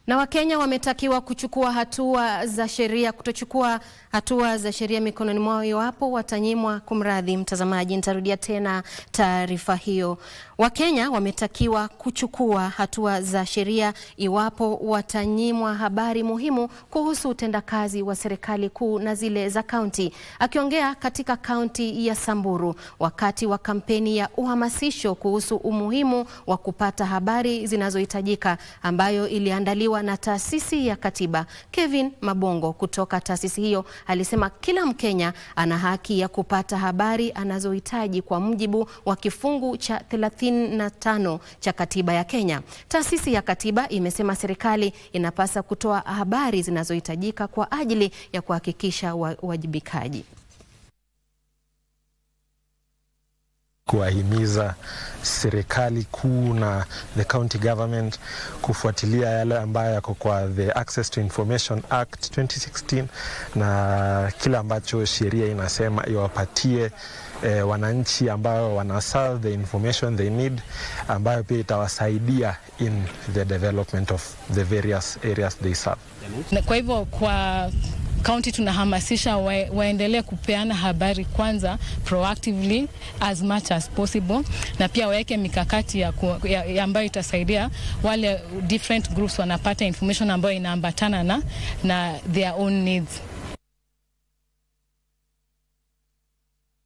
Na Wakenya wametakiwa kutochukua hatua za sheria mikononi mwao iwapo watanyimwa. Kumradhi mtazamaji, nitarudia tena taarifa hiyo. Wakenya wametakiwa kuchukua hatua za sheria iwapo watanyimwa habari muhimu kuhusu utendakazi wa serikali kuu na zile za kaunti. Akiongea katika kaunti ya Samburu wakati wa kampeni ya uhamasisho kuhusu umuhimu wa kupata habari zinazohitajika ambayo iliandaliwa na taasisi ya katiba, Kevin Mabongo kutoka taasisi hiyo alisema kila Mkenya ana haki ya kupata habari anazohitaji kwa mujibu wa kifungu cha 35 cha katiba ya Kenya. Taasisi ya katiba imesema serikali inapasa kutoa habari zinazohitajika kwa ajili ya kuhakikisha uwajibikaji. Kuwahimiza serikali kuu na the county government kufuatilia yale ambayo yako kwa the Access to Information Act 2016 na kila ambacho sheria inasema iwapatie wananchi ambao wanaserve the information they need, ambayo pia itawasaidia in the development of the various areas they serve. Kwa hivyo kwa county tunahamasisha waendelee kupeana habari kwanza proactively as much as possible, na pia waweke mikakati ambayo itasaidia wale different groups wanapata information ambayo inaambatana na their own needs.